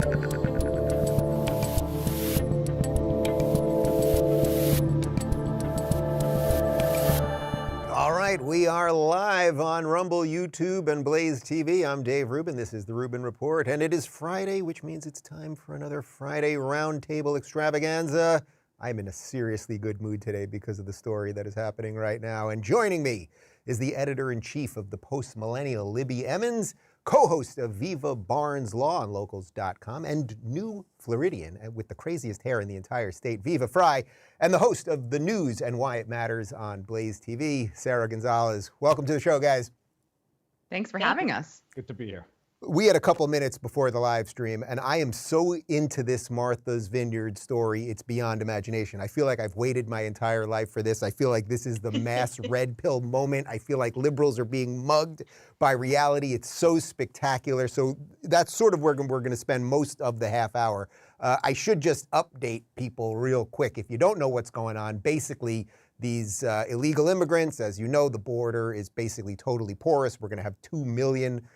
All right, we are live on Rumble, YouTube, and Blaze TV. I'm Dave Rubin. This is the Rubin Report, and it is Friday, which means it's time for another Friday Roundtable extravaganza. I'm in a seriously good mood today because of the story that is happening right now. And joining me is the editor-in-chief of the Post-Millennial, Libby Emmons, co-host of Viva Barnes Law on Locals.com, and new Floridian with the craziest hair in the entire state, Viva Frei, and the host of The News and Why It Matters on Blaze TV, Sara Gonzales. Welcome to the show, guys. Thanks for having us. Good to be here. We had a couple minutes before the live stream, and I am so into this Martha's Vineyard story, it's beyond imagination. I feel like I've waited my entire life for this. I feel like this is the mass red pill moment. I feel like liberals are being mugged by reality. It's so spectacular. So that's sort of where we're going to spend most of the half hour. I should just update people real quick. If you don't know what's going on, basically these illegal immigrants, as you know, the border is basically totally porous. We're going to have 2 million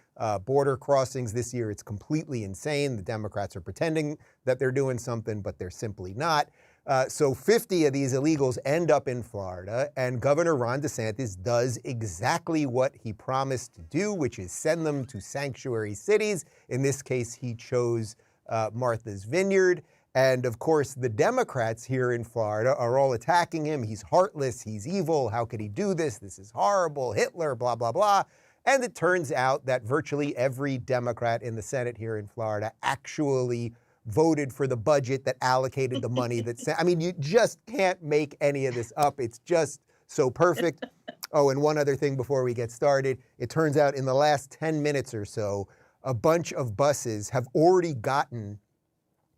border crossings this year. It's completely insane. The Democrats are pretending that they're doing something, but they're simply not. So 50 of these illegals end up in Florida, and Governor Ron DeSantis does exactly what he promised to do, which is send them to sanctuary cities. In this case, he chose Martha's Vineyard. And of course, the Democrats here in Florida are all attacking him. He's heartless. He's evil. How could he do this? This is horrible. Hitler, blah, blah, blah. And it turns out that virtually every Democrat in the Senate here in Florida actually voted for the budget that allocated the money I mean, you just can't make any of this up. It's just so perfect. Oh, and one other thing before we get started. It turns out in the last 10 minutes or so, a bunch of buses have already gotten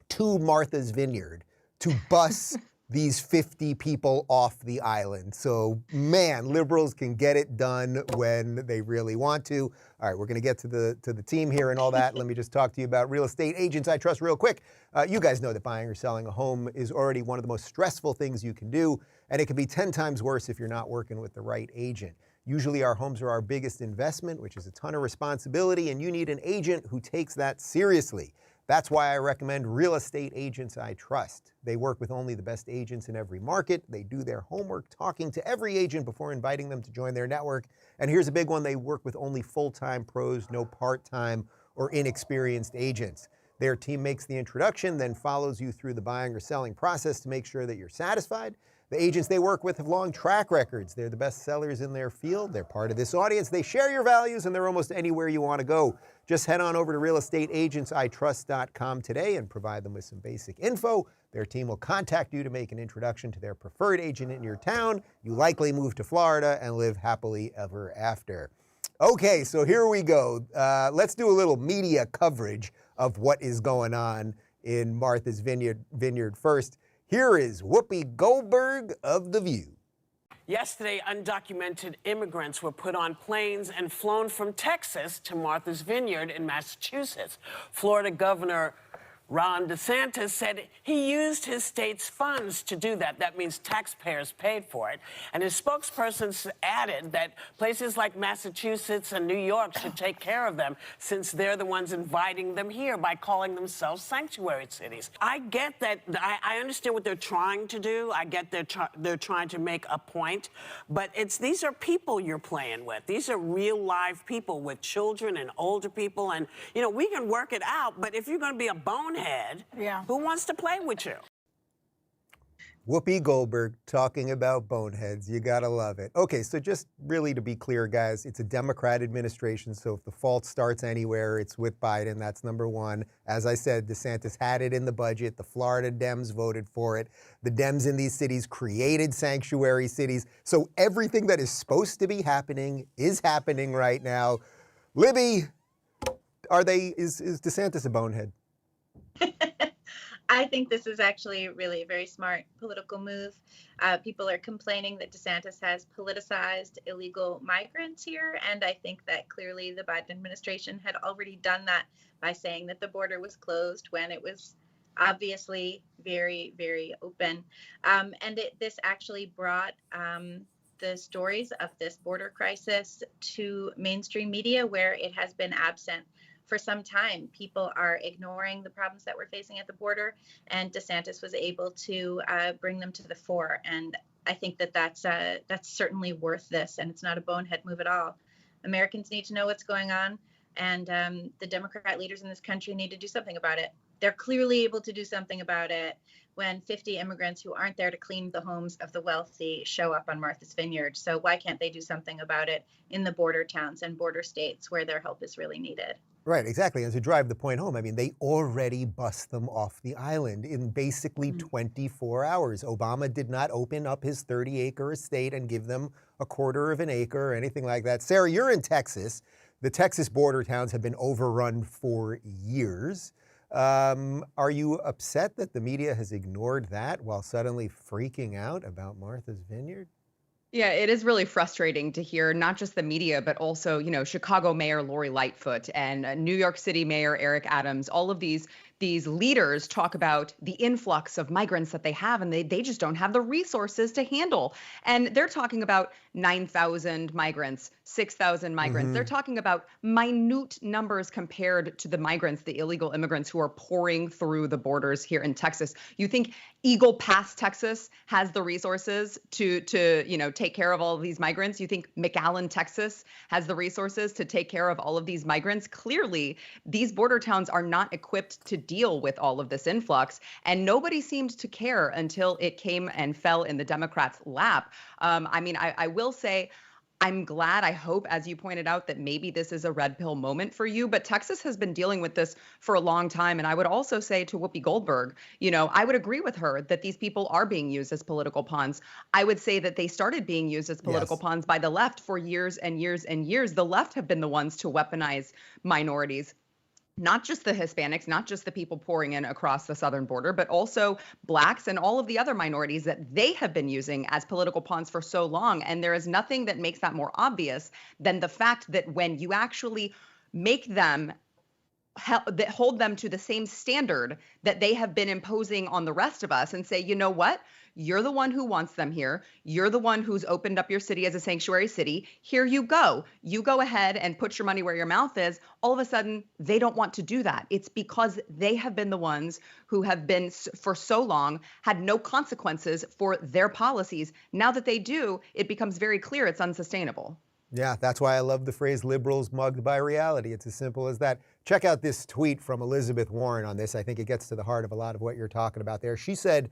to Martha's Vineyard to bus these 50 people off the island. So, man, liberals can get it done when they really want to. All right, we're going to get to the team here and all that. Let me just talk to you about real estate agents I trust real quick. You guys know that buying or selling a home is already one of the most stressful things you can do, and it can be 10 times worse if you're not working with the right agent. Usually our homes are our biggest investment, which is a ton of responsibility, and you need an agent who takes that seriously. That's why I recommend Real Estate Agents I Trust. They work with only the best agents in every market. They do their homework talking to every agent before inviting them to join their network. And here's a big one. They work with only full-time pros, no part-time or inexperienced agents. Their team makes the introduction, then follows you through the buying or selling process to make sure that you're satisfied. The agents they work with have long track records. They're the best sellers in their field. They're part of this audience. They share your values, and they're almost anywhere you want to go. Just head on over to realestateagentsitrust.com today and provide them with some basic info. Their team will contact you to make an introduction to their preferred agent in your town. You likely move to Florida and live happily ever after. Okay, so here we go. Let's do a little media coverage of what is going on in Martha's Vineyard first. Here is Whoopi Goldberg of The View. Yesterday, undocumented immigrants were put on planes and flown from Texas to Martha's Vineyard in Massachusetts. Florida Governor Ron DeSantis said he used his state's funds to do that. That means taxpayers paid for it. And his spokesperson added that places like Massachusetts and New York should take care of them since they're the ones inviting them here by calling themselves sanctuary cities. I get that. I understand what they're trying to do. I get they're trying to make a point. But these are people you're playing with. These are real live people with children and older people. And, you know, we can work it out. But if you're going to be a bonehead, who wants to play with you? Whoopi Goldberg talking about boneheads. You gotta love it. Okay, so just really to be clear, guys, it's a Democrat administration, so if the fault starts anywhere, it's with Biden. That's number one. As I said, DeSantis had it in the budget. The Florida Dems voted for it. The Dems in these cities created sanctuary cities. So everything that is supposed to be happening is happening right now. Libby, is DeSantis a bonehead? I think this is actually really a very smart political move. People are complaining that DeSantis has politicized illegal migrants here, and I think that clearly the Biden administration had already done that by saying that the border was closed when it was obviously very, very open. This actually brought the stories of this border crisis to mainstream media where it has been absent for some time, people are ignoring the problems that we're facing at the border, and DeSantis was able to bring them to the fore. And I think that that's certainly worth this, and it's not a bonehead move at all. Americans need to know what's going on, and the Democrat leaders in this country need to do something about it. They're clearly able to do something about it when 50 immigrants who aren't there to clean the homes of the wealthy show up on Martha's Vineyard. So why can't they do something about it in the border towns and border states where their help is really needed? Right, exactly. And to drive the point home, I mean, they already bust them off the island in basically 24 hours. Obama did not open up his 30-acre estate and give them a quarter of an acre or anything like that. Sarah, you're in Texas. The Texas border towns have been overrun for years. Are you upset that the media has ignored that while suddenly freaking out about Martha's Vineyard? Yeah, it is really frustrating to hear not just the media, but also, Chicago Mayor Lori Lightfoot and New York City Mayor Eric Adams, all of these leaders talk about the influx of migrants that they have, and they just don't have the resources to handle. And they're talking about 9,000 migrants, 6,000 migrants. They're talking about minute numbers compared to the migrants, the illegal immigrants who are pouring through the borders here in Texas. You think Eagle Pass, Texas has the resources to take care of all of these migrants? You think McAllen, Texas has the resources to take care of all of these migrants? Clearly, these border towns are not equipped to deal with all of this influx, and nobody seemed to care until it came and fell in the Democrats' lap. I will say, I'm glad, I hope, as you pointed out, that maybe this is a red pill moment for you, but Texas has been dealing with this for a long time. And I would also say to Whoopi Goldberg, I would agree with her that these people are being used as political pawns. I would say that they started being used as political pawns by the left for years and years and years. The left have been the ones to weaponize minorities. Not just the Hispanics, not just the people pouring in across the southern border, but also blacks and all of the other minorities that they have been using as political pawns for so long. And there is nothing that makes that more obvious than the fact that when you actually make them that hold them to the same standard that they have been imposing on the rest of us and say, you know what? You're the one who wants them here. You're the one who's opened up your city as a sanctuary city. Here you go. You go ahead and put your money where your mouth is. All of a sudden, they don't want to do that. It's because they have been the ones who have been for so long had no consequences for their policies. Now that they do, it becomes very clear it's unsustainable. Yeah, that's why I love the phrase liberals mugged by reality. It's as simple as that. Check out this tweet from Elizabeth Warren on this. I think it gets to the heart of a lot of what you're talking about there. She said,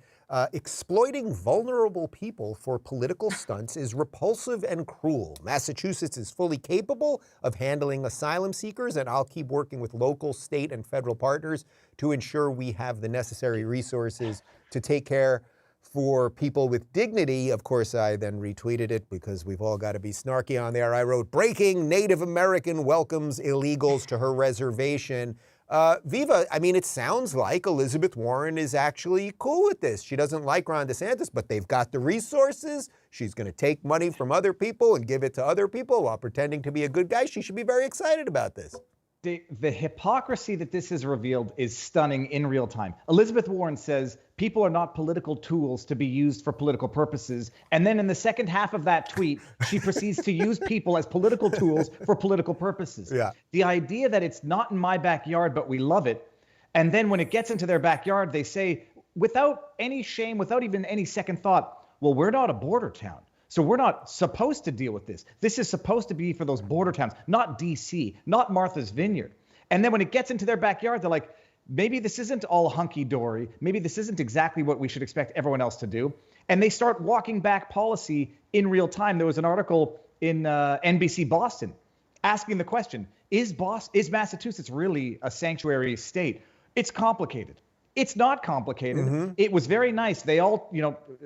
exploiting vulnerable people for political stunts is repulsive and cruel. Massachusetts is fully capable of handling asylum seekers, and I'll keep working with local, state, and federal partners to ensure we have the necessary resources to take care for people with dignity. Of course, I then retweeted it because we've all got to be snarky on there. I wrote, breaking Native American welcomes illegals to her reservation. Viva, it sounds like Elizabeth Warren is actually cool with this. She doesn't like Ron DeSantis, but they've got the resources. She's going to take money from other people and give it to other people while pretending to be a good guy. She should be very excited about this. The hypocrisy that this has revealed is stunning in real time. Elizabeth Warren says people are not political tools to be used for political purposes. And then in the second half of that tweet, she proceeds to use people as political tools for political purposes. Yeah. The idea that it's not in my backyard, but we love it. And then when it gets into their backyard, they say, without any shame, without even any second thought, well, we're not a border town. So we're not supposed to deal with this. This is supposed to be for those border towns, not D.C., not Martha's Vineyard. And then when it gets into their backyard, they're like, maybe this isn't all hunky-dory. Maybe this isn't exactly what we should expect everyone else to do. And they start walking back policy in real time. There was an article in NBC Boston asking the question, is Massachusetts really a sanctuary state? It's complicated. It's not complicated. Mm-hmm. It was very nice. They all,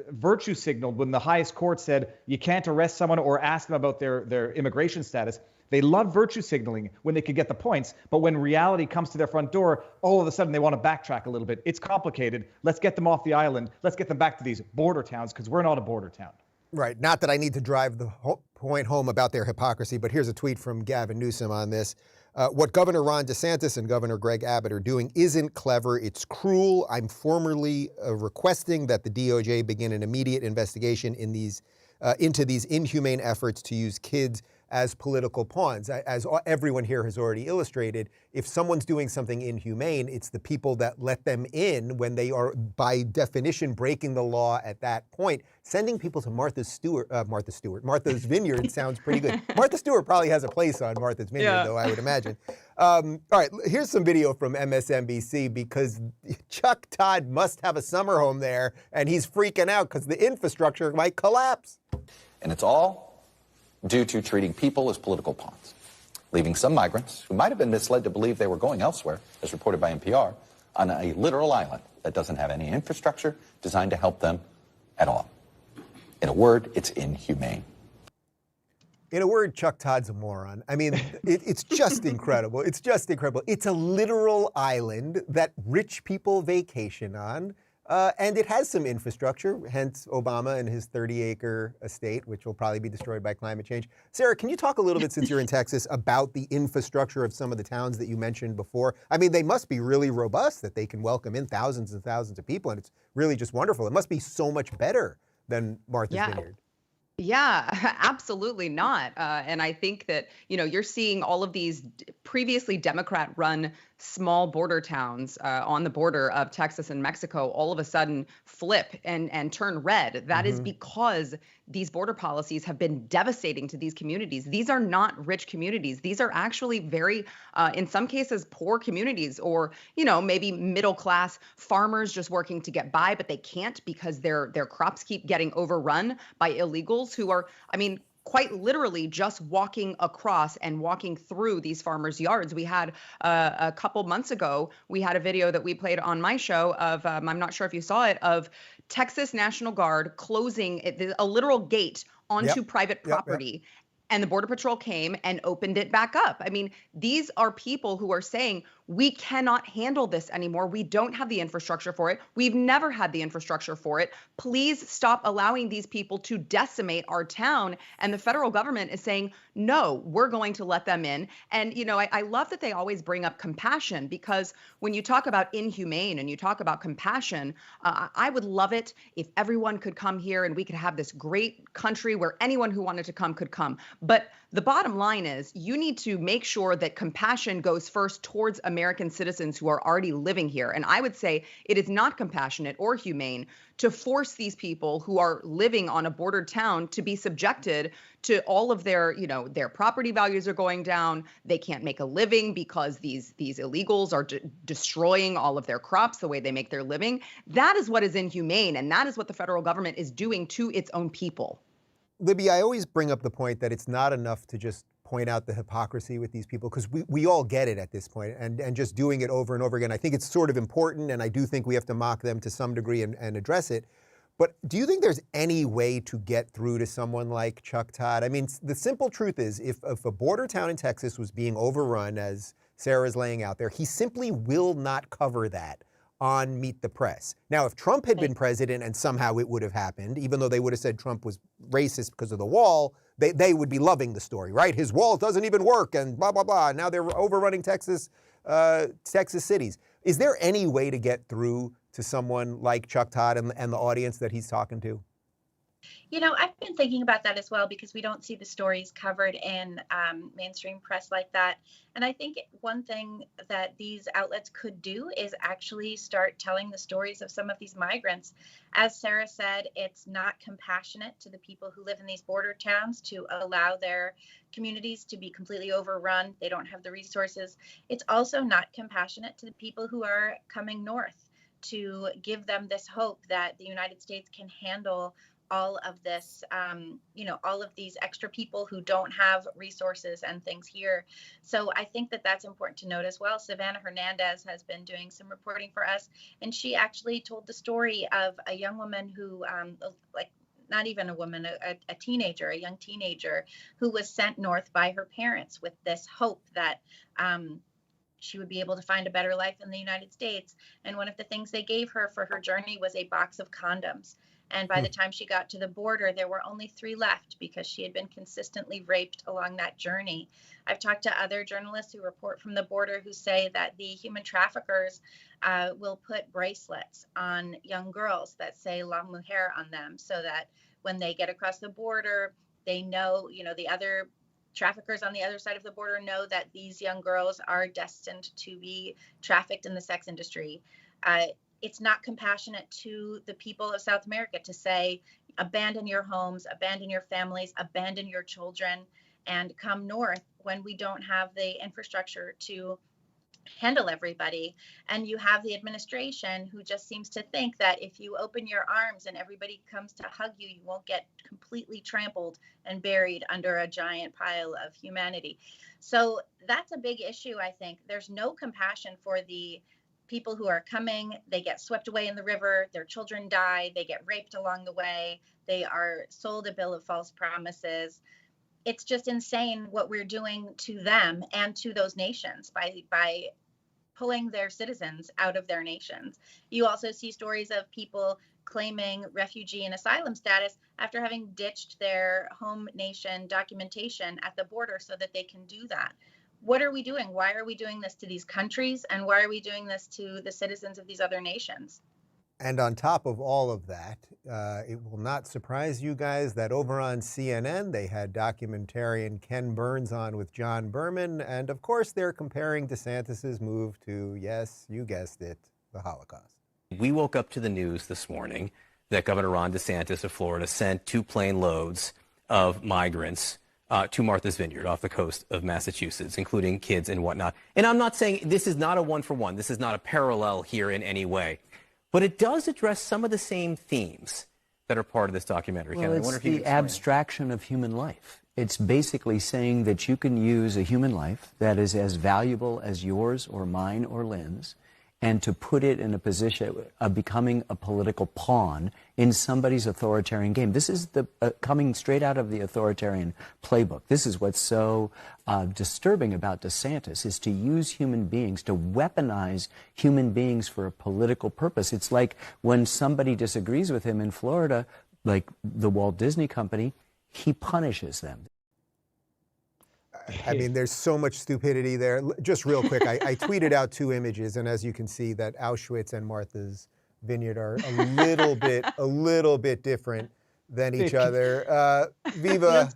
virtue signaled when the highest court said you can't arrest someone or ask them about their immigration status. They love virtue signaling when they could get the points. But when reality comes to their front door, all of a sudden they want to backtrack a little bit. It's complicated. Let's get them off the island. Let's get them back to these border towns because we're not a border town. Right. Not that I need to drive the point home about their hypocrisy, but here's a tweet from Gavin Newsom on this. What Governor Ron DeSantis and Governor Greg Abbott are doing isn't clever. It's cruel. I'm formally requesting that the DOJ begin an immediate investigation into these inhumane efforts to use kids as political pawns. As everyone here has already illustrated, if someone's doing something inhumane, it's the people that let them in when they are, by definition, breaking the law at that point. Sending people to Martha's Vineyard sounds pretty good. Martha Stewart probably has a place on Martha's Vineyard, though, I would imagine. All right, here's some video from MSNBC because Chuck Todd must have a summer home there, and he's freaking out because the infrastructure might collapse. And it's all due to treating people as political pawns, leaving some migrants who might have been misled to believe they were going elsewhere, as reported by NPR, on a literal island that doesn't have any infrastructure designed to help them at all. In a word, it's inhumane. In a word, Chuck Todd's a moron. I mean, it's just incredible. It's just incredible. It's a literal island that rich people vacation on, and it has some infrastructure, hence Obama and his 30-acre estate, which will probably be destroyed by climate change. Sarah, can you talk a little bit, since you're in Texas, about the infrastructure of some of the towns that you mentioned before? I mean, they must be really robust that they can welcome in thousands and thousands of people, and it's really just wonderful. It must be so much better than Martha's Vineyard. Yeah, absolutely not. And I think that, you're seeing all of these previously Democrat-run small border towns on the border of Texas and Mexico all of a sudden flip and turn red. That is because these border policies have been devastating to these communities. These are not rich communities. These are actually very, in some cases, poor communities, or, maybe middle-class farmers just working to get by, but they can't because their crops keep getting overrun by illegals who are, quite literally just walking across and walking through these farmers' yards. We had a couple months ago, we had a video that we played on my show of, I'm not sure if you saw it, of Texas National Guard closing a literal gate onto private property. And the Border Patrol came and opened it back up. These are people who are saying, we cannot handle this anymore. We don't have the infrastructure for it. We've never had the infrastructure for it. Please stop allowing these people to decimate our town. And the federal government is saying, no, we're going to let them in. And, I love that they always bring up compassion, because when you talk about inhumane and you talk about compassion, I would love it if everyone could come here and we could have this great country where anyone who wanted to come could come. But the bottom line is you need to make sure that compassion goes first towards American citizens who are already living here. And I would say it is not compassionate or humane to force these people who are living on a bordered town to be subjected to all of their, their property values are going down. They can't make a living because these illegals are destroying all of their crops, the way they make their living. That is what is inhumane. And that is what the federal government is doing to its own people. Libby, I always bring up the point that it's not enough to just point out the hypocrisy with these people, because we all get it at this point, and just doing it over and over again. I think it's sort of important, and I do think we have to mock them to some degree and address it. But do you think there's any way to get through to someone like Chuck Todd? The simple truth is, if a border town in Texas was being overrun, as Sarah's laying out there, he simply will not cover that on Meet the Press. Now, if Trump had been president and somehow it would have happened, even though they would have said Trump was racist because of the wall, they would be loving the story, right? His wall doesn't even work and blah, blah, blah. Now they're overrunning Texas cities. Is there any way to get through to someone like Chuck Todd and the audience that he's talking to? I've been thinking about that as well, because we don't see the stories covered in mainstream press like that. And I think one thing that these outlets could do is actually start telling the stories of some of these migrants. As Sarah said, it's not compassionate to the people who live in these border towns to allow their communities to be completely overrun. They don't have the resources. It's also not compassionate to the people who are coming north, to give them this hope that the United States can handle all of this, all of these extra people who don't have resources and things here. So I think that that's important to note as well. Savannah Hernandez has been doing some reporting for us, and she actually told the story of a young woman who, not even a woman, a teenager, a young teenager who was sent north by her parents with this hope that she would be able to find a better life in the United States. And one of the things they gave her for her journey was a box of condoms. And by the time she got to the border, there were only 3 left because she had been consistently raped along that journey. I've talked to other journalists who report from the border who say that the human traffickers will put bracelets on young girls that say La Mujer on them, so that when they get across the border, they know, the other traffickers on the other side of the border know that these young girls are destined to be trafficked in the sex industry. It's not compassionate to the people of South America to say, abandon your homes, abandon your families, abandon your children, and come north when we don't have the infrastructure to handle everybody. And you have the administration who just seems to think that if you open your arms and everybody comes to hug you, you won't get completely trampled and buried under a giant pile of humanity. So that's a big issue, I think. There's no compassion for the people who are coming. They get swept away in the river, their children die, they get raped along the way, they are sold a bill of false promises. It's just insane what we're doing to them and to those nations by pulling their citizens out of their nations. You also see stories of people claiming refugee and asylum status after having ditched their home nation documentation at the border so that they can do that. What are we doing? Why are we doing this to these countries? And why are we doing this to the citizens of these other nations? And on top of all of that, it will not surprise you guys that over on CNN, they had documentarian Ken Burns on with John Berman. And of course, they're comparing DeSantis's move to, yes, you guessed it, the Holocaust. We woke up to the news this morning that Governor Ron DeSantis of Florida sent 2 plane loads of migrants to Martha's Vineyard off the coast of Massachusetts, including kids and whatnot. And I'm not saying this is not a one-for-one. This is not a parallel here in any way. But it does address some of the same themes that are part of this documentary. Well, it's the abstraction of human life. It's basically saying that you can use a human life that is as valuable as yours or mine or Lynn's, and to put it in a position of becoming a political pawn in somebody's authoritarian game. This is the coming straight out of the authoritarian playbook. This is what's so disturbing about DeSantis, is to use human beings, to weaponize human beings for a political purpose. It's like when somebody disagrees with him in Florida, like the Walt Disney Company, he punishes them. I mean, there's so much stupidity there. Just real quick, I tweeted out 2 images, and as you can see, that Auschwitz and Martha's Vineyard are a little bit different than each other. Viva,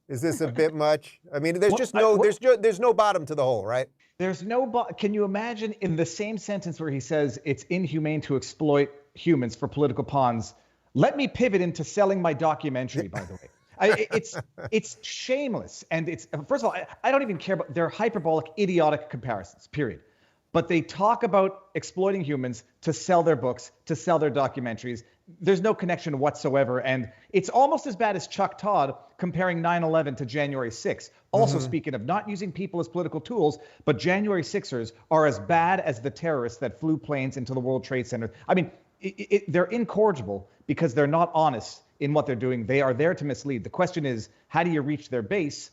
is this a bit much? I mean, there's just there's no bottom to the hole, right? There's no Can you imagine in the same sentence where he says it's inhumane to exploit humans for political pawns? Let me pivot into selling my documentary, by the way. It's shameless, and it's, first of all, I don't even care about, they're hyperbolic, idiotic comparisons, period. But they talk about exploiting humans to sell their books, to sell their documentaries. There's no connection whatsoever, and it's almost as bad as Chuck Todd comparing 9/11 to January 6th. Also, speaking of not using people as political tools, but January 6ers are as bad as the terrorists that flew planes into the World Trade Center. I mean, they're incorrigible because they're not honest in what they're doing. They are there to mislead. The question is, how do you reach their base?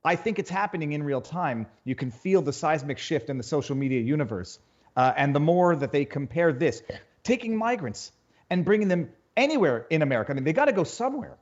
I think it's happening in real time. You can feel the seismic shift in the social media universe. And the more that they compare this, taking migrants and bringing them anywhere in America, I mean, they got to go somewhere.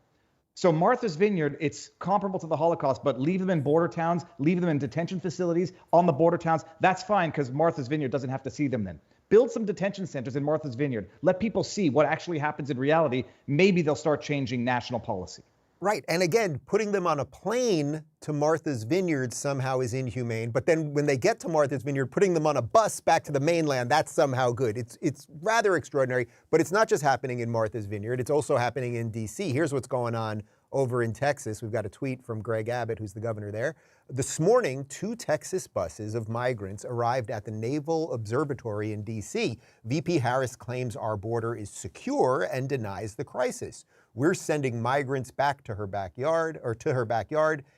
So Martha's Vineyard, it's comparable to the Holocaust, but leave them in border towns, leave them in detention facilities on the border towns. That's fine, because Martha's Vineyard doesn't have to see them then. Build some detention centers in Martha's Vineyard. Let people see what actually happens in reality. Maybe they'll start changing national policy. Right. And again, putting them on a plane to Martha's Vineyard somehow is inhumane. But then when they get to Martha's Vineyard, putting them on a bus back to the mainland, that's somehow good. It's rather extraordinary. But it's not just happening in Martha's Vineyard. It's also happening in D.C. Here's what's going on over in Texas. We've got a tweet from Greg Abbott, who's the governor there. This morning, 2 Texas buses of migrants arrived at the Naval Observatory in D.C. VP Harris claims our border is secure and denies the crisis. We're sending migrants back to her backyard,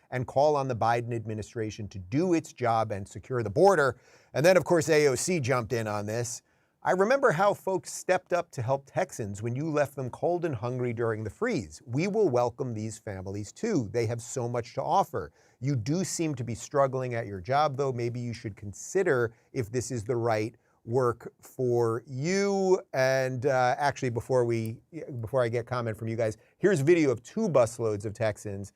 and call on the Biden administration to do its job and secure the border. And then, of course, AOC jumped in on this. I remember how folks stepped up to help Texans when you left them cold and hungry during the freeze. We will welcome these families too. They have so much to offer. You do seem to be struggling at your job, though. Maybe you should consider if this is the right work for you. And actually, before I get comment from you guys, here's video of 2 busloads of Texans,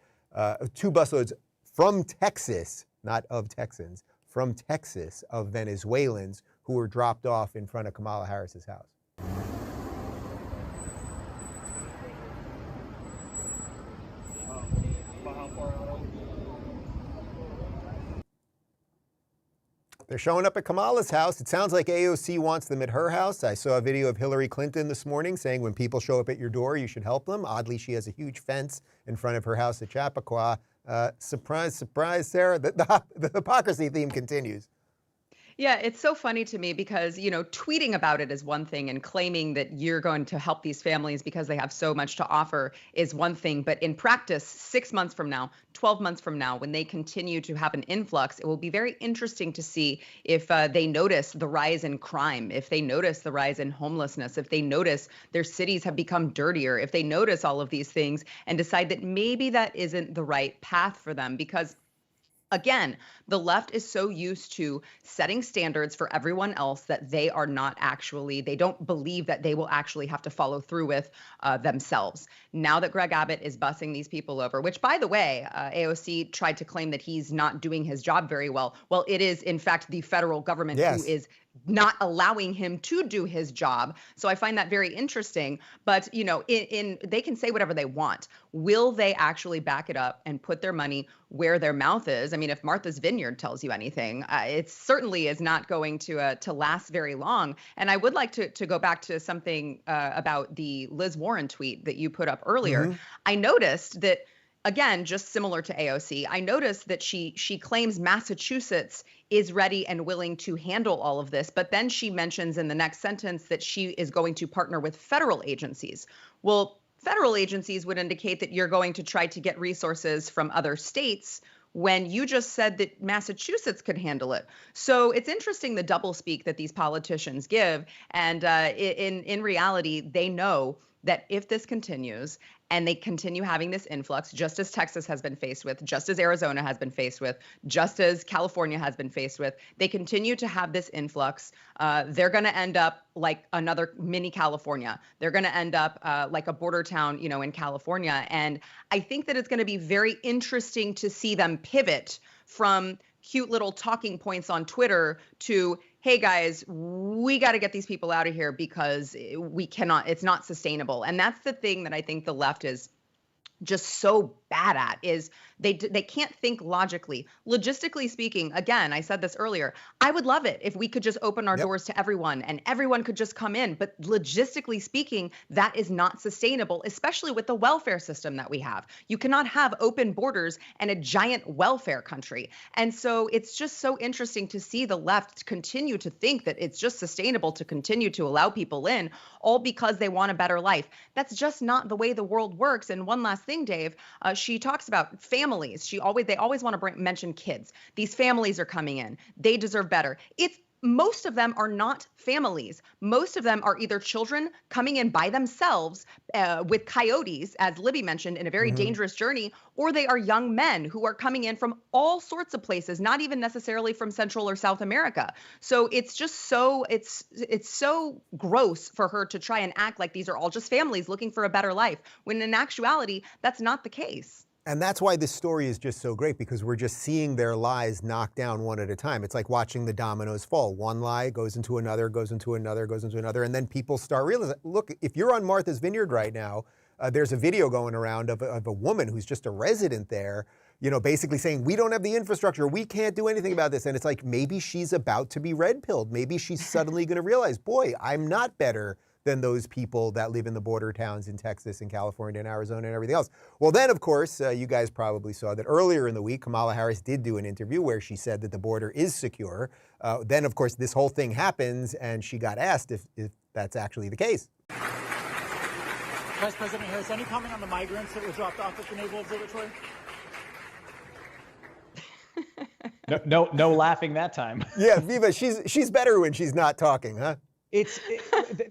2 busloads from Texas, not of Texans, from Texas, of Venezuelans who were dropped off in front of Kamala Harris's house. How far out They're showing up at Kamala's house. It sounds like AOC wants them at her house. I saw a video of Hillary Clinton this morning saying when people show up at your door, you should help them. Oddly, she has a huge fence in front of her house at Chappaqua. Surprise, surprise, Sarah. The hypocrisy theme continues. Yeah, it's so funny to me because, tweeting about it is one thing and claiming that you're going to help these families because they have so much to offer is one thing. But in practice, 6 months from now, 12 months from now, when they continue to have an influx, it will be very interesting to see if they notice the rise in crime, if they notice the rise in homelessness, if they notice their cities have become dirtier, if they notice all of these things and decide that maybe that isn't the right path for them. Because again, the left is so used to setting standards for everyone else that they don't believe that they will actually have to follow through with themselves. Now that Greg Abbott is bussing these people over, which, by the way, AOC tried to claim that he's not doing his job very well. Well, it is, in fact, the federal government who is not allowing him to do his job. So I find that very interesting. But, they can say whatever they want. Will they actually back it up and put their money where their mouth is? I mean, if Martha's Vineyard tells you anything, it certainly is not going to last very long. And I would like to go back to something about the Liz Warren tweet that you put up earlier. Mm-hmm. I noticed that, again, just similar to AOC, I noticed that she claims Massachusetts is ready and willing to handle all of this. But then she mentions in the next sentence that she is going to partner with federal agencies. Well, federal agencies would indicate that you're going to try to get resources from other states when you just said that Massachusetts could handle it. So it's interesting the doublespeak that these politicians give. And in reality, they know that if this continues and they continue having this influx, just as Texas has been faced with, just as Arizona has been faced with, just as California has been faced with, they continue to have this influx, they're going to end up like another mini California. They're going to end up like a border town, in California. And I think that it's going to be very interesting to see them pivot from cute little talking points on Twitter to, hey guys, we got to get these people out of here because it's not sustainable. And that's the thing that I think the left is just so bad at, is they can't think logically. Logistically speaking, again, I said this earlier, I would love it if we could just open our doors to everyone and everyone could just come in. But logistically speaking, that is not sustainable, especially with the welfare system that we have. You cannot have open borders and a giant welfare country. And so it's just so interesting to see the left continue to think that it's just sustainable to continue to allow people in, all because they want a better life. That's just not the way the world works. And one last thing, Dave, she talks about families. They always want to mention kids. These families are coming in. They deserve better. Most of them are not families. Most of them are either children coming in by themselves with coyotes, as Libby mentioned, in a very dangerous journey, or they are young men who are coming in from all sorts of places, not even necessarily from Central or South America. So it's just it's so gross for her to try and act like these are all just families looking for a better life, when in actuality, that's not the case. And that's why this story is just so great, because we're just seeing their lies knocked down one at a time. It's like watching the dominoes fall. One lie goes into another, goes into another, goes into another, and then people start realizing, look, if you're on Martha's Vineyard right now, there's a video going around of a woman who's just a resident there, basically saying, we don't have the infrastructure, we can't do anything about this. And it's like, maybe she's about to be red-pilled. Maybe she's suddenly going to realize, boy, I'm not better than those people that live in the border towns in Texas and California and Arizona and everything else. Well, then, of course, you guys probably saw that earlier in the week, Kamala Harris did do an interview where she said that the border is secure. Then, of course, this whole thing happens, and she got asked if that's actually the case. Vice President Harris, any comment on the migrants that were dropped off at the Naval Observatory? No laughing that time. Yeah, Viva, she's better when she's not talking, huh?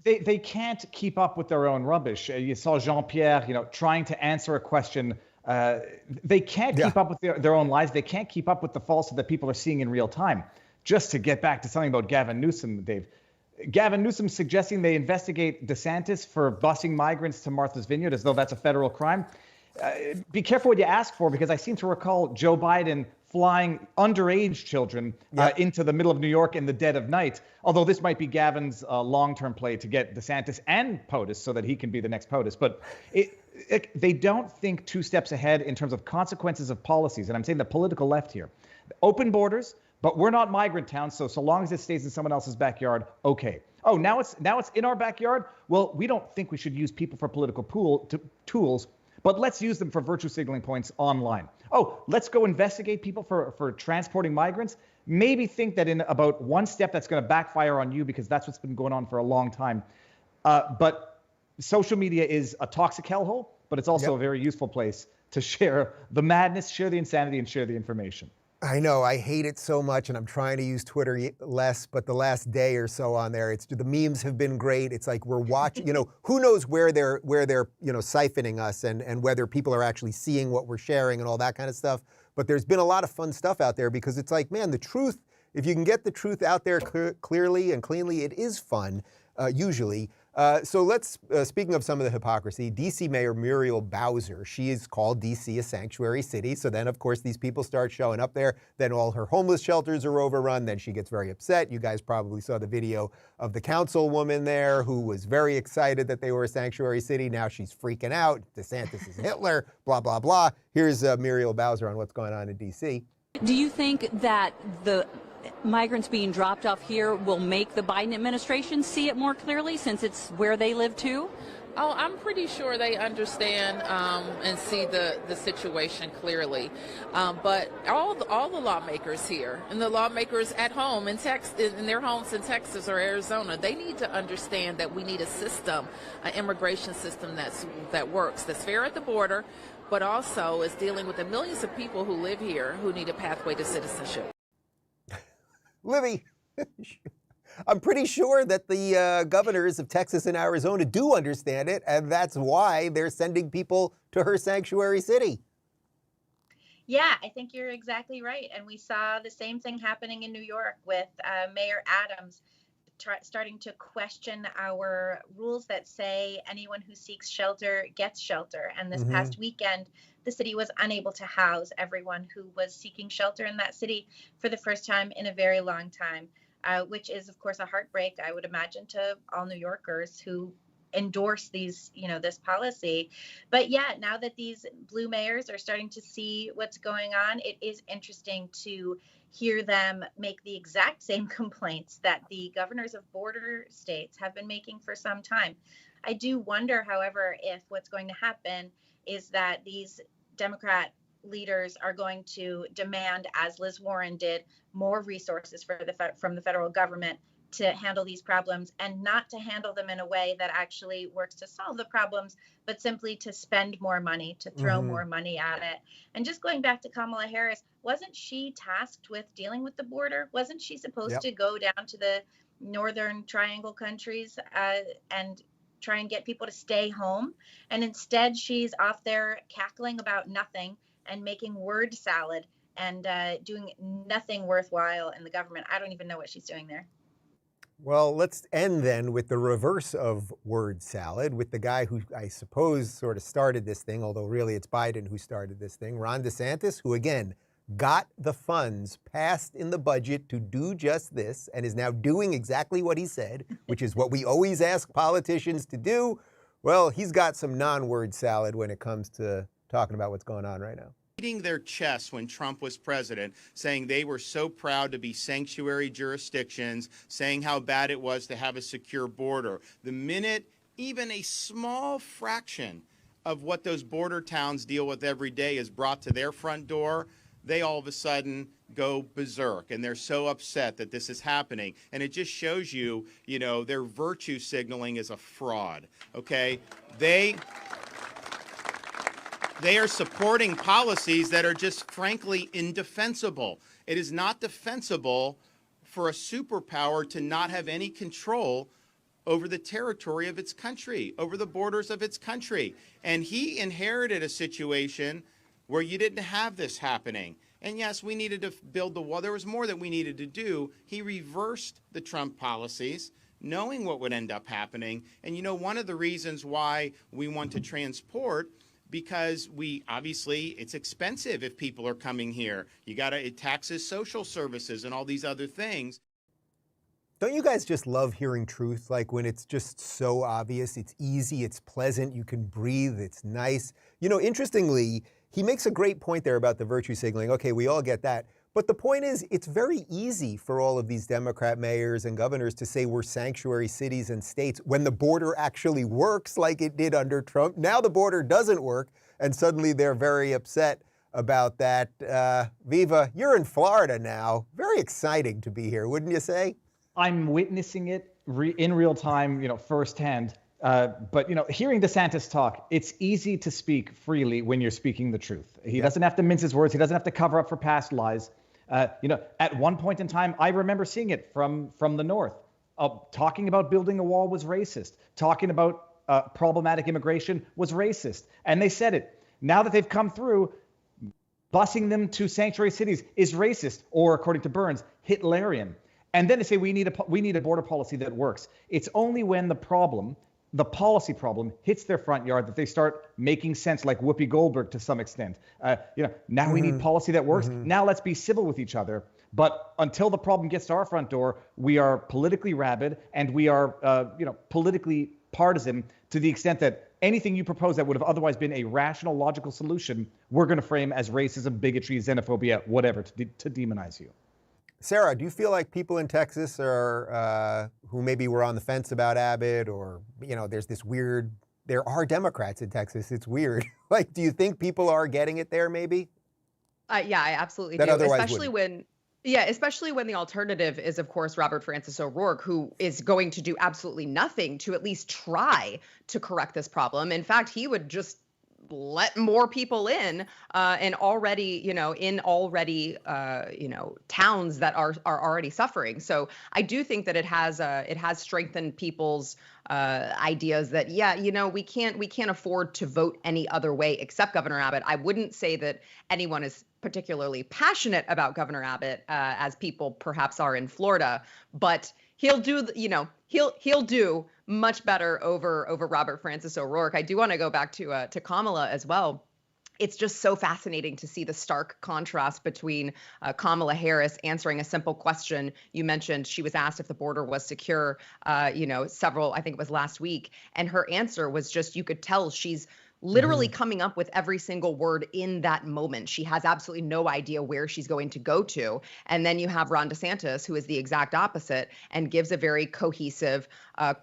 They can't keep up with their own rubbish. You saw Jean-Pierre, trying to answer a question. They can't keep up with their own lies. They can't keep up with the falsehood that people are seeing in real time. Just to get back to something about Gavin Newsom, Dave. Gavin Newsom suggesting they investigate DeSantis for busing migrants to Martha's Vineyard as though that's a federal crime. Be careful what you ask for, because I seem to recall Joe Biden flying underage children into the middle of New York in the dead of night, although this might be Gavin's long-term play to get DeSantis and POTUS so that he can be the next POTUS. But they don't think two steps ahead in terms of consequences of policies, and I'm saying the political left here. Open borders, But we're not migrant towns, so long as it stays in someone else's backyard, okay. Oh, now it's in our backyard? Well, we don't think we should use people for political tools, but let's use them for virtue signaling points online. Oh, let's go investigate people for transporting migrants. Maybe think that in about one step that's going to backfire on you, because that's what's been going on for a long time. But social media is a toxic hellhole, but it's also a very useful place to share the madness, share the insanity, and share the information. I know, I hate it so much, and I'm trying to use Twitter less, but the last day or so on there, the memes have been great. It's like we're watching, who knows where they're siphoning us and whether people are actually seeing what we're sharing and all that kind of stuff. But there's been a lot of fun stuff out there because it's like, man, the truth, if you can get the truth out there clearly and cleanly, it is fun, usually. So let's, speaking of some of the hypocrisy, D.C. Mayor Muriel Bowser, she has called D.C. a sanctuary city. So then, of course, these people start showing up there. Then all her homeless shelters are overrun. Then she gets very upset. You guys probably saw the video of the councilwoman there who was very excited that they were a sanctuary city. Now she's freaking out. DeSantis is Hitler, blah, blah, blah. Here's Muriel Bowser on what's going on in D.C. Do you think that the migrants being dropped off here will make the Biden administration see it more clearly, since it's where they live too? Oh, I'm pretty sure they understand and see the situation clearly. But all the lawmakers here and the lawmakers at home in their homes in Texas or Arizona, they need to understand that we need a system, an immigration system that works, that's fair at the border, but also is dealing with the millions of people who live here who need a pathway to citizenship. Libby, I'm pretty sure that the governors of Texas and Arizona do understand it, and that's why they're sending people to her sanctuary city. Yeah, I think you're exactly right. And we saw the same thing happening in New York with Mayor Adams starting to question our rules that say anyone who seeks shelter gets shelter. And this past weekend, the city was unable to house everyone who was seeking shelter in that city for the first time in a very long time, which is, of course, a heartbreak, I would imagine, to all New Yorkers who endorse this policy. But yeah, now that these blue mayors are starting to see what's going on, it is interesting to hear them make the exact same complaints that the governors of border states have been making for some time. I do wonder, however, if what's going to happen is that these Democrat leaders are going to demand, as Liz Warren did, more resources from the federal government to handle these problems, and not to handle them in a way that actually works to solve the problems, but simply to spend more money, to throw more money at it. And just going back to Kamala Harris, wasn't she tasked with dealing with the border? Wasn't she supposed to go down to the Northern Triangle countries and try and get people to stay home? And instead, she's off there cackling about nothing and making word salad and doing nothing worthwhile in the government. I don't even know what she's doing there. Well, let's end then with the reverse of word salad, with the guy who I suppose sort of started this thing, although really it's Biden who started this thing, Ron DeSantis, who again got the funds passed in the budget to do just this and is now doing exactly what he said, which is what we always ask politicians to do. Well, he's got some non-word salad when it comes to talking about what's going on right now. Beating their chests when Trump was president, saying they were so proud to be sanctuary jurisdictions, saying how bad it was to have a secure border. The minute even a small fraction of what those border towns deal with every day is brought to their front door, they all of a sudden go berserk, and they're so upset that this is happening. And it just shows you, their virtue signaling is a fraud, okay? They are supporting policies that are just frankly indefensible. It is not defensible for a superpower to not have any control over the territory of its country, over the borders of its country. And he inherited a situation where you didn't have this happening. And yes, we needed to build the wall. There was more that we needed to do. He reversed the Trump policies, knowing what would end up happening. And one of the reasons why we want to transport, because it's expensive if people are coming here. It taxes social services and all these other things. Don't you guys just love hearing truth? Like when it's just so obvious, it's easy, it's pleasant, you can breathe, it's nice. Interestingly, he makes a great point there about the virtue signaling. Okay, we all get that. But the point is, it's very easy for all of these Democrat mayors and governors to say we're sanctuary cities and states when the border actually works like it did under Trump. Now the border doesn't work, and suddenly they're very upset about that. Viva, you're in Florida now. Very exciting to be here, wouldn't you say? I'm witnessing it in real time, firsthand. But hearing DeSantis talk, it's easy to speak freely when you're speaking the truth. He doesn't have to mince his words. He doesn't have to cover up for past lies. At one point in time, I remember seeing it from the north. Talking about building a wall was racist. Talking about problematic immigration was racist. And they said it. Now that they've come through, busing them to sanctuary cities is racist, or according to Burns, Hitlerian. And then they say we need a border policy that works. It's only when the policy problem hits their front yard that they start making sense, like Whoopi Goldberg to some extent. Now we need policy that works. Now let's be civil with each other. But until the problem gets to our front door, we are politically rabid and we are, politically partisan to the extent that anything you propose that would have otherwise been a rational, logical solution, we're going to frame as racism, bigotry, xenophobia, whatever, to demonize you. Sarah, do you feel like people in Texas are who maybe were on the fence about Abbott, or there's this weird? There are Democrats in Texas. It's weird. Like, do you think people are getting it there? Maybe. Yeah, I absolutely That do. otherwise Especially when the alternative is, of course, Robert Francis O'Rourke, who is going to do absolutely nothing to at least try to correct this problem. In fact, he would just let more people in, and already, towns that are already suffering. So I do think that it has strengthened people's ideas that, we can't afford to vote any other way except Governor Abbott. I wouldn't say that anyone is particularly passionate about Governor Abbott, as people perhaps are in Florida, but he'll do, he'll do much better over Robert Francis O'Rourke. I do want to go back to Kamala as well. It's just so fascinating to see the stark contrast between Kamala Harris answering a simple question. You mentioned she was asked if the border was secure, I think it was last week. And her answer was just, you could tell she's literally coming up with every single word in that moment. She has absolutely no idea where she's going to go to. And then you have Ron DeSantis, who is the exact opposite and gives a very cohesive,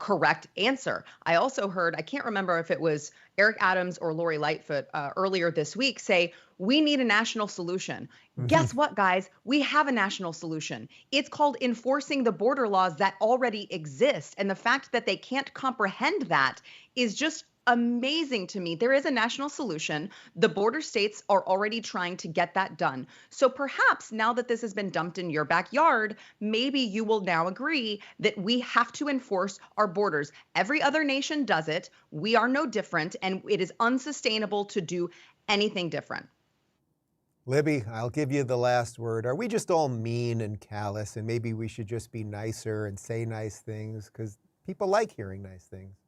correct answer. I also heard, I can't remember if it was Eric Adams or Lori Lightfoot earlier this week, say, we need a national solution. Guess what, guys? We have a national solution. It's called enforcing the border laws that already exist. And the fact that they can't comprehend that is just amazing to me. There is a national solution. The border states are already trying to get that done. So perhaps now that this has been dumped in your backyard, maybe you will now agree that we have to enforce our borders. Every other nation does it. We are no different, and it is unsustainable to do anything different. Libby, I'll give you the last word. Are we just all mean and callous, and maybe we should just be nicer and say nice things, because people like hearing nice things?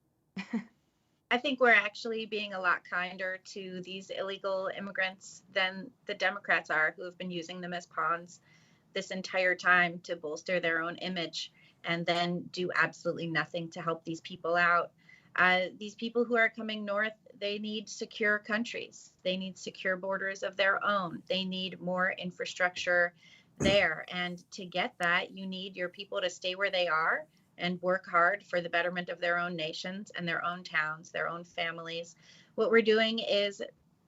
I think we're actually being a lot kinder to these illegal immigrants than the Democrats are, who have been using them as pawns this entire time to bolster their own image and then do absolutely nothing to help these people out. These people who are coming north, they need secure countries. They need secure borders of their own. They need more infrastructure there. And to get that, you need your people to stay where they are and work hard for the betterment of their own nations and their own towns, their own families. What we're doing is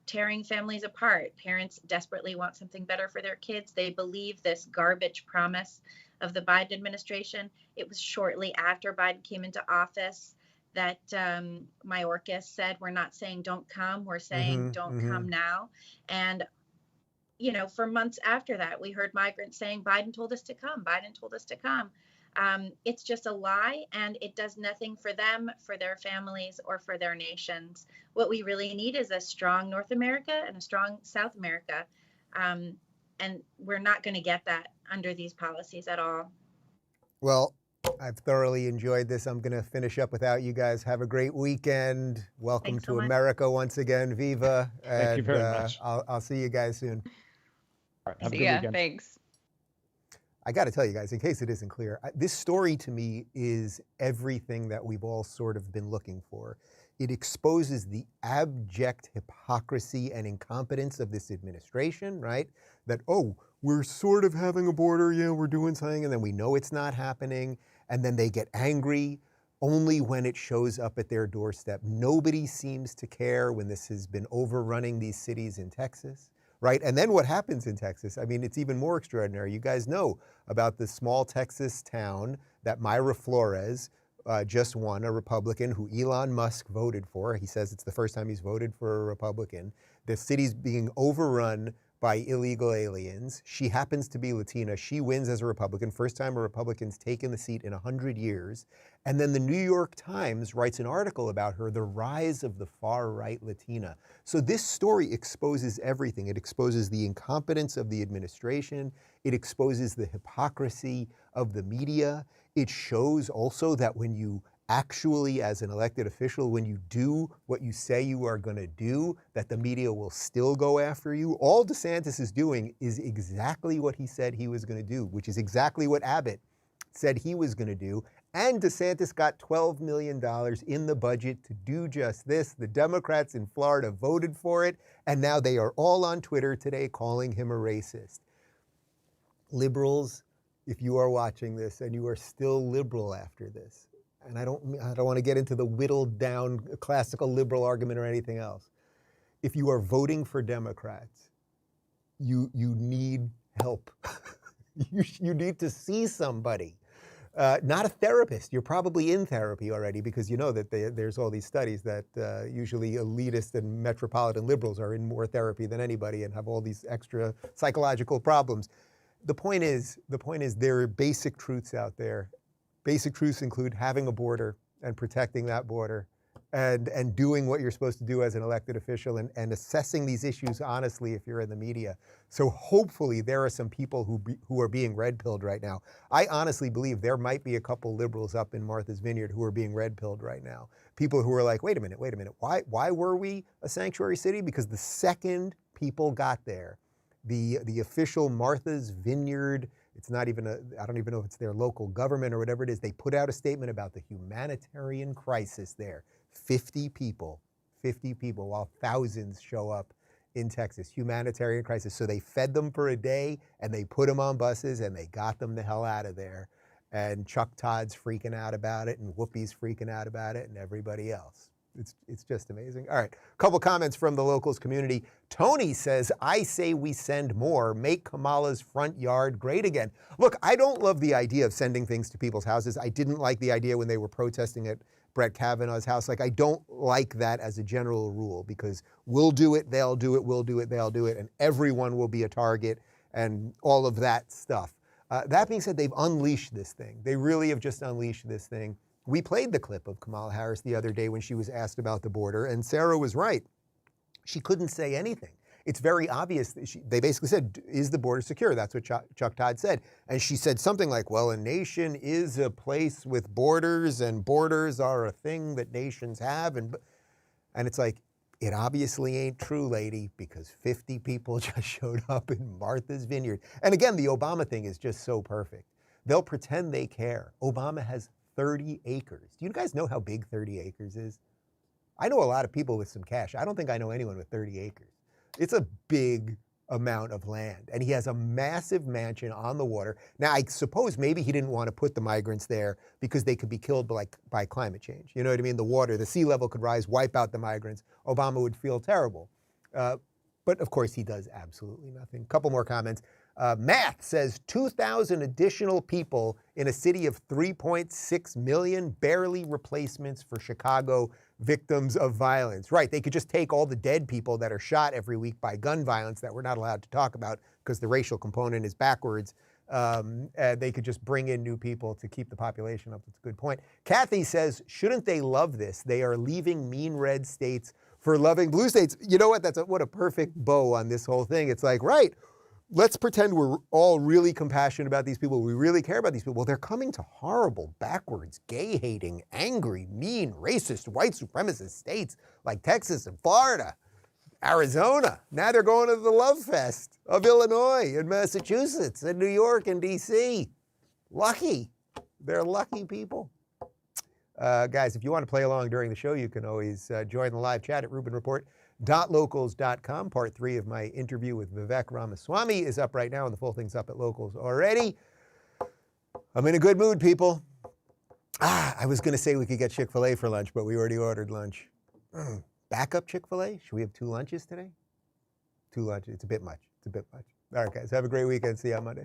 tearing families apart. Parents desperately want something better for their kids. They believe this garbage promise of the Biden administration. It was shortly after Biden came into office that Mayorkas said, we're not saying don't come, we're saying don't come now. And for months after that, we heard migrants saying, Biden told us to come, Biden told us to come. It's just a lie, and it does nothing for them, for their families, or for their nations. What we really need is a strong North America and a strong South America. And we're not going to get that under these policies at all. Well, I've thoroughly enjoyed this. I'm going to finish up without you guys. Have a great weekend. Welcome to America once again. Viva. Thank you very much. I'll see you guys soon. All right, have a See good ya. weekend. Thanks. I got to tell you guys, in case it isn't clear, this story to me is everything that we've all sort of been looking for. It exposes the abject hypocrisy and incompetence of this administration, right? That, oh, we're sort of having a border, yeah, we're doing something, and then we know it's not happening, and then they get angry only when it shows up at their doorstep. Nobody seems to care when this has been overrunning these cities in Texas, right? And then what happens in Texas? I mean, it's even more extraordinary. You guys know about the small Texas town that Mayra Flores just won, a Republican who Elon Musk voted for. He says it's the first time he's voted for a Republican. The city's being overrun by illegal aliens. She happens to be Latina. She wins as a Republican. First time a Republican's taken the seat in 100 years. And then the New York Times writes an article about her, the rise of the far-right Latina. So this story exposes everything. It exposes the incompetence of the administration. It exposes the hypocrisy of the media. It shows also that when you actually, as an elected official, when you do what you say you are going to do, that the media will still go after you. All DeSantis is doing is exactly what he said he was going to do, which is exactly what Abbott said he was going to do. And DeSantis got $12 million in the budget to do just this. The Democrats in Florida voted for it, and now they are all on Twitter today calling him a racist. Liberals, if you are watching this and you are still liberal after this, and I don't want to get into the whittled down classical liberal argument or anything else. If you are voting for Democrats, you need help. you need to see somebody. Not a therapist. You're probably in therapy already because you know that there's all these studies that usually elitist and metropolitan liberals are in more therapy than anybody and have all these extra psychological problems. The point is there are basic truths out there. Basic truths include having a border and protecting that border and doing what you're supposed to do as an elected official and assessing these issues honestly if you're in the media. So hopefully there are some people who are being red-pilled right now. I honestly believe there might be a couple liberals up in Martha's Vineyard who are being red-pilled right now. People who are like, wait a minute, why were we a sanctuary city? Because the second people got there, the official Martha's Vineyard, it's not even I don't even know if it's their local government or whatever it is, they put out a statement about the humanitarian crisis there. 50 people, while thousands show up in Texas. Humanitarian crisis. So they fed them for a day and they put them on buses and they got them the hell out of there. And Chuck Todd's freaking out about it and Whoopi's freaking out about it and everybody else. It's just amazing. All right, a couple comments from the locals community. Tony says, I say we send more, make Kamala's front yard great again. Look, I don't love the idea of sending things to people's houses. I didn't like the idea when they were protesting at Brett Kavanaugh's house. Like, I don't like that as a general rule because we'll do it, they'll do it, we'll do it, they'll do it, and everyone will be a target and all of that stuff. That being said, they've unleashed this thing. They really have just unleashed this thing. We played the clip of Kamala Harris the other day when she was asked about the border, and Sarah was right. She couldn't say anything. It's very obvious. They basically said, is the border secure? That's what Chuck Todd said. And she said something like, well, a nation is a place with borders, and borders are a thing that nations have. And it's like, it obviously ain't true, lady, because 50 people just showed up in Martha's Vineyard. And again, the Obama thing is just so perfect. They'll pretend they care. Obama has 30 acres. Do you guys know how big 30 acres is? I know a lot of people with some cash. I don't think I know anyone with 30 acres. It's a big amount of land. And he has a massive mansion on the water. Now, I suppose maybe he didn't want to put the migrants there because they could be killed by climate change. You know what I mean? The sea level could rise, wipe out the migrants. Obama would feel terrible. But of course, he does absolutely nothing. Couple more comments. Math says 2,000 additional people in a city of 3.6 million, barely replacements for Chicago victims of violence. Right, they could just take all the dead people that are shot every week by gun violence that we're not allowed to talk about because the racial component is backwards. They could just bring in new people to keep the population up. That's a good point. Kathy says, shouldn't they love this? They are leaving mean red states for loving blue states. You know what? What a perfect bow on this whole thing. It's like, right, let's pretend we're all really compassionate about these people. We really care about these people. Well, they're coming to horrible, backwards, gay-hating, angry, mean, racist, white supremacist states like Texas and Florida, Arizona. Now they're going to the love fest of Illinois and Massachusetts and New York and D.C. Lucky. They're lucky people. Guys, if you want to play along during the show, you can always join the live chat at rubinreport.locals.com. Part 3 of my interview with Vivek Ramaswamy is up right now, and the full thing's up at Locals already. I'm in a good mood, people. I was going to say we could get Chick-fil-A for lunch, but we already ordered lunch. Backup Chick-fil-A? Should we have 2 lunches today? 2 lunches. It's a bit much. It's a bit much. All right, guys. Have a great weekend. See you on Monday.